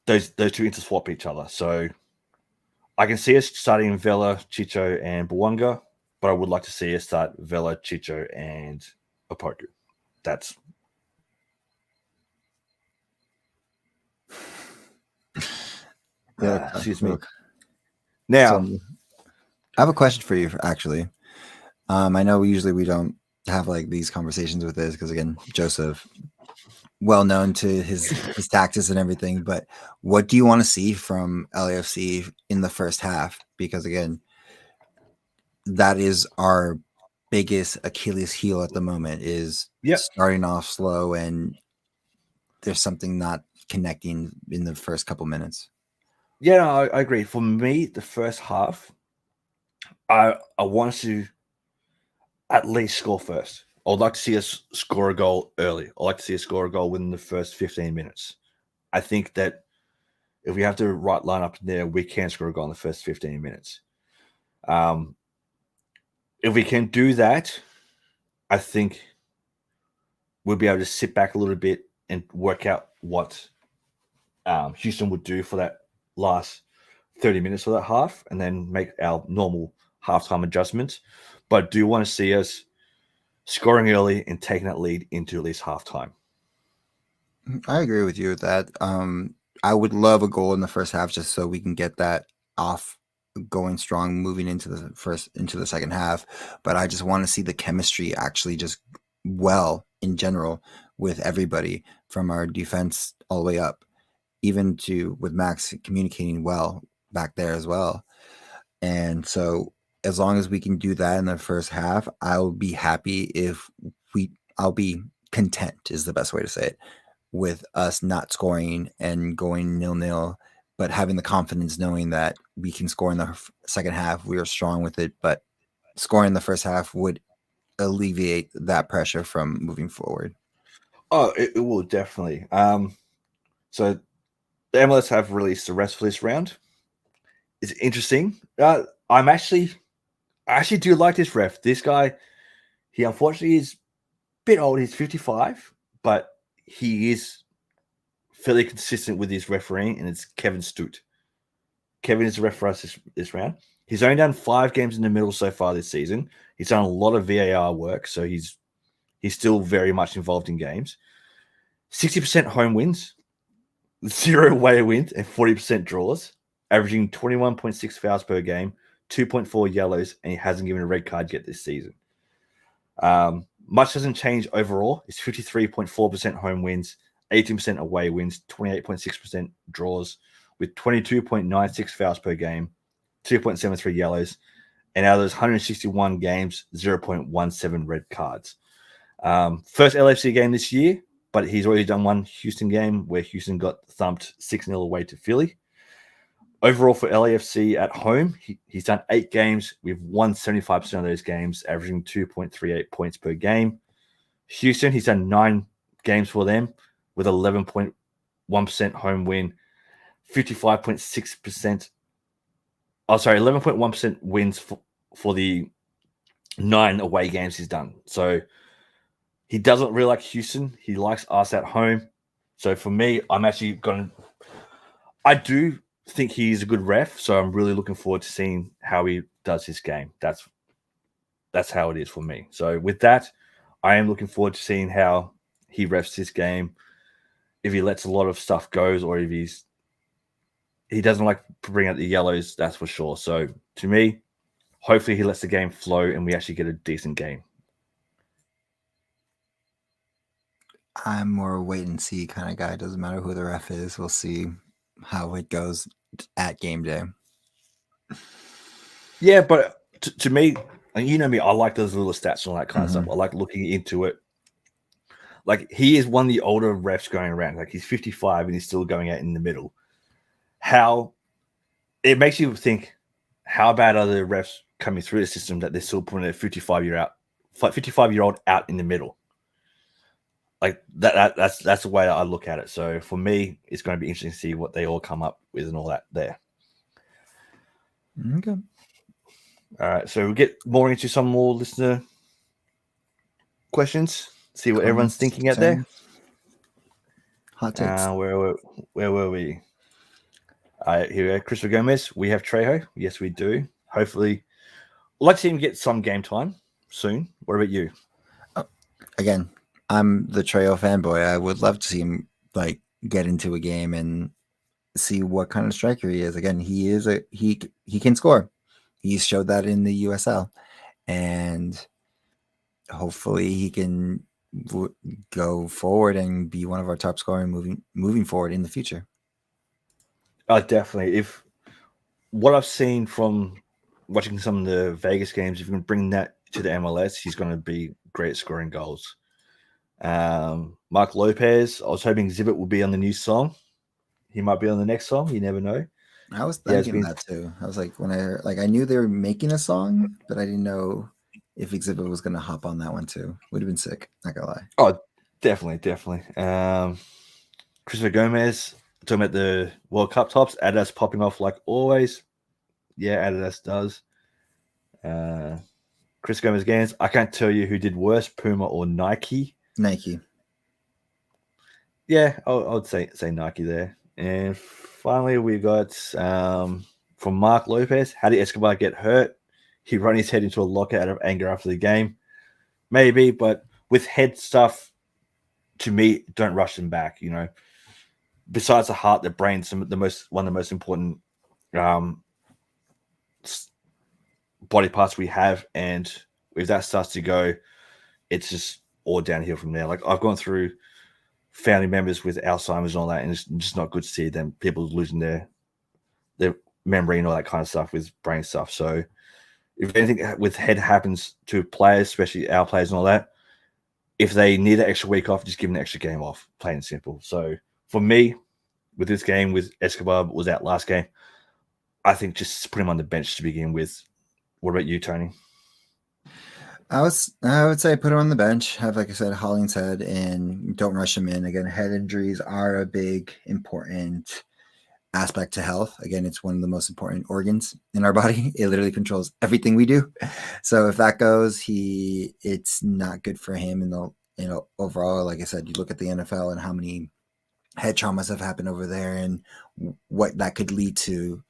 those two interswap each other. So I can see us starting Vela, Chicho, and Buanga, but I would like to see us start Vela, Chicho, and Opoku. That's excuse me. Now, so, I have a question for you, actually. I know usually we don't have like these conversations with this because, again, Joseph, well known to his tactics and everything. But what do you want to see from LAFC in the first half? Because, again, that is our biggest Achilles heel at the moment, is starting off slow and there's something not connecting in the first couple minutes. Yeah, no, I agree. For me, the first half, I want to at least score first. I'd like to see us score a goal early. I'd like to see us score a goal within the first 15 minutes. I think that if we have the right lineup there, we can score a goal in the first 15 minutes. If we can do that, I think we'll be able to sit back a little bit and work out what Houston would do for that last 30 minutes of that half, and then make our normal halftime adjustments. But I do want to see us scoring early and taking that lead into at least halftime. I agree with you with that. I would love a goal in the first half just so we can get that off going strong moving into the second half. But I just want to see the chemistry actually just well in general with everybody from our defense all the way up, even to with Max communicating well back there as well. And so as long as we can do that in the first half, I'll be happy I'll be content is the best way to say it, with us not scoring and going 0-0, but having the confidence knowing that we can score in the second half. We are strong with it, but scoring in the first half would alleviate that pressure from moving forward. Oh, it will definitely. So the MLS have released the rest for this round. It's interesting. I actually do like this ref. This guy, he unfortunately is a bit old. He's 55, but he is fairly consistent with his refereeing, and it's Kevin Stute. Kevin is the ref for us this round. He's only done 5 games in the middle so far this season. He's done a lot of VAR work, so he's still very much involved in games. 60% home wins, 0 away wins, and 40% draws, averaging 21.6 fouls per game, 2.4 yellows, and he hasn't given a red card yet this season. Much doesn't change overall. It's 53.4% home wins, 18% away wins, 28.6% draws, with 22.96 fouls per game, 2.73 yellows, and out of those 161 games, 0.17 red cards. First LAFC game this year, but he's already done one Houston game where Houston got thumped 6-0 away to Philly. Overall for LAFC at home, he's done 8 games. We've won 75% of those games, averaging 2.38 points per game. Houston, he's done 9 games for them with 11.1% home win, 55.6%. 11.1% wins for the 9 away games he's done. So he doesn't really like Houston. He likes us at home. So for me, I do think he's a good ref. So I'm really looking forward to seeing how he does his game. That's how it is for me. So with that, I am looking forward to seeing how he refs his game. If he lets a lot of stuff goes, or if he doesn't like to bring out the yellows, that's for sure. So to me, hopefully he lets the game flow and we actually get a decent game. I'm more a wait and see kind of guy. Doesn't matter who the ref is. We'll see how it goes at game day. Yeah, but to me, you know me, I like those little stats and all that kind of stuff. I like looking into it. Like, he is one of the older refs going around. Like, he's 55 and he's still going out in the middle. How it makes you think, how bad are the refs coming through the system that they're still putting a 55-year-old out in the middle? Like that's the way I look at it. So for me, it's going to be interesting to see what they all come up with and all that there. Okay. All right. So we'll get more into some more listener questions. See what everyone's thinking out there. Hot takes. Where were we? Here we go. Christopher Gomez. We have Trejo. Yes, we do. Hopefully, I'd like to see him get some game time soon. What about you? Again, I'm the Trejo fanboy. I would love to see him get into a game and see what kind of striker he is. Again, he can score. He's showed that in the USL, and hopefully he can go forward and be one of our top scorers moving forward in the future. Definitely. If what I've seen from watching some of the Vegas games, if you can bring that to the MLS, he's going to be great at scoring goals. Mark Lopez, I was hoping Zibbit will be on the new song. He might be on the next song. You never know. I was thinking that too. I was like, when I knew they were making a song, but I didn't know if Exhibit was going to hop on that one too. Would have been sick. Not gonna lie. Oh, definitely. Christopher Gomez, talking about the World Cup tops. Adidas popping off like always. Yeah, Adidas does. Chris Gomez Gans, I can't tell you who did worse, Puma or Nike. Nike. Yeah, I would say Nike there. And finally, we got from Mark Lopez. How did Escobar get hurt? He ran his head into a locker out of anger after the game. Maybe, but with head stuff, to me, don't rush them back. Besides the heart, the brain's one of the most important um, body parts we have, and if that starts to go, it's just all downhill from there. Like I've gone through family members with Alzheimer's and all that, and it's just not good to see them people losing their memory and all that kind of stuff with brain stuff. So if anything with head happens to players, especially our players and all that, if they need an extra week off, just give them an extra game off, plain and simple. So for me, with this game, with Escobar was out last game, I think just put him on the bench to begin with. What about you, Tony? I would say put him on the bench. Have, like I said, Hollingshead, and don't rush him in. Again, head injuries are a big, important aspect to health. Again, it's one of the most important organs in our body. It literally controls everything we do. So if that goes, it's not good for him. And overall, like I said, you look at the NFL and how many head traumas have happened over there, and what that could lead to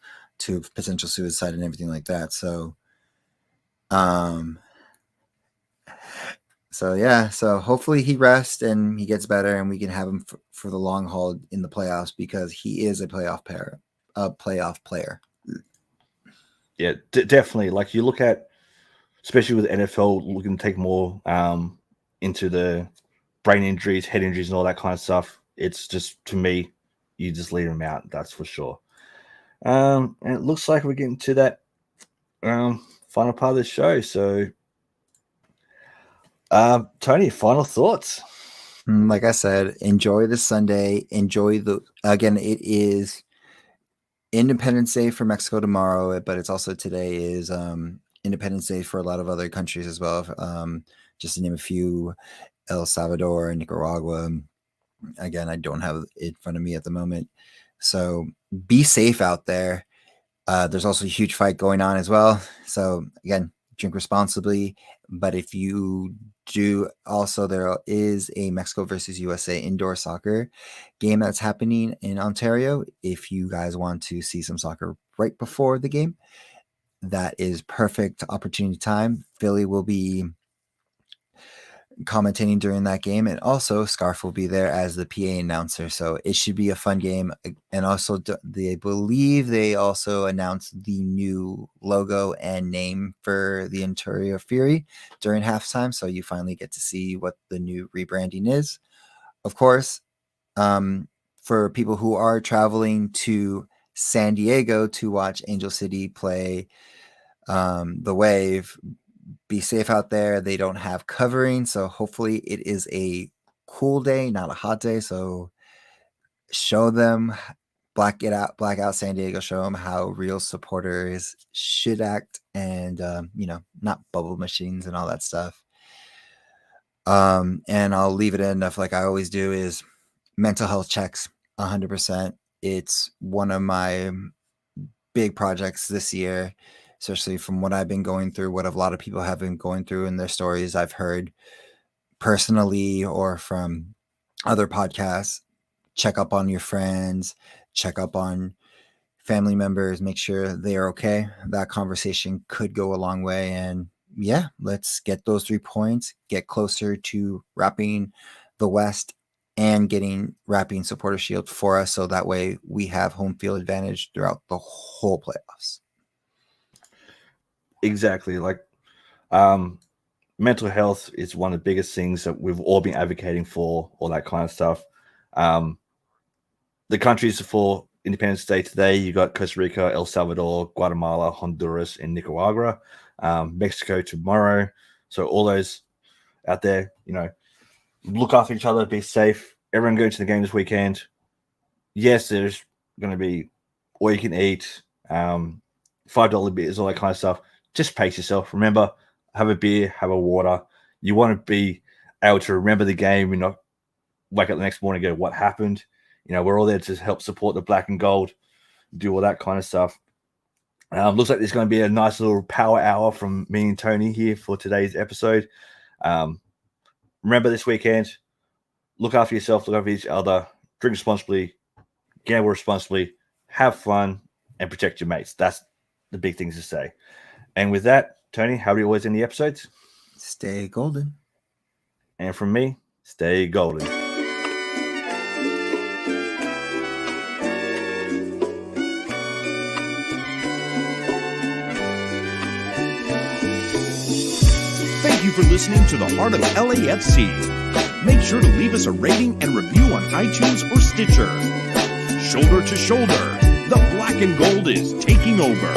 potential suicide and everything like that. So hopefully he rests and he gets better, and we can have him for the long haul in the playoffs, because he is a playoff player. Yeah, definitely. Like you look at, especially with NFL, looking to take more into the brain injuries, head injuries, and all that kind of stuff. It's just, to me, you just leave him out. That's for sure. And it looks like we're getting to that final part of the show. So, Tony, final thoughts? Like I said, enjoy the Sunday. Again, it is Independence Day for Mexico tomorrow, but it's also today is Independence Day for a lot of other countries as well. Just to name a few, El Salvador and Nicaragua. Again, I don't have it in front of me at the moment. So be safe out there. There's also a huge fight going on as well. So again, drink responsibly. But if you do, also there is a Mexico versus USA indoor soccer game that's happening in Ontario. If you guys want to see some soccer right before the game, that is perfect opportunity time. Philly will be commentating during that game, and also Scarf will be there as the PA announcer, so it should be a fun game. And also they believe they also announced the new logo and name for the Ontario Fury during halftime, so you finally get to see what the new rebranding is. Of course, for people who are traveling to San Diego to watch Angel City play the Wave, be safe out there. They don't have covering, so hopefully it is a cool day, not a hot day. So show them, black out San Diego. Show them how real supporters should act, and not bubble machines and all that stuff. And I'll leave it enough, like I always do, is mental health checks. 100%. It's one of my big projects this year, especially from what I've been going through, what a lot of people have been going through in their stories I've heard personally or from other podcasts. Check up on your friends, check up on family members, make sure they are okay. That conversation could go a long way. And yeah, let's get those 3 points, get closer to wrapping the West and wrapping Supporters Shield for us, so that way we have home field advantage throughout the whole playoffs. Exactly. Like mental health is one of the biggest things that we've all been advocating for, all that kind of stuff. The countries for Independence Day today, you got Costa Rica, El Salvador, Guatemala, Honduras, and Nicaragua. Mexico tomorrow. So all those out there, look after each other, be safe. Everyone go to the game this weekend. Yes, there's going to be all you can eat, $5 beers, all that kind of stuff. Just pace yourself. Remember, have a beer, have a water. You want to be able to remember the game and not wake up the next morning and go, what happened? We're all there to help support the black and gold, do all that kind of stuff. Looks like there's going to be a nice little power hour from me and Tony here for today's episode. Remember this weekend, look after yourself, look after each other, drink responsibly, gamble responsibly, have fun, and protect your mates. That's the big things to say. And with that, Tony, how do you always end the episodes? Stay golden. And from me, stay golden. Thank you for listening to the Heart of LAFC. Make sure to leave us a rating and review on iTunes or Stitcher. Shoulder to shoulder, the black and gold is taking over.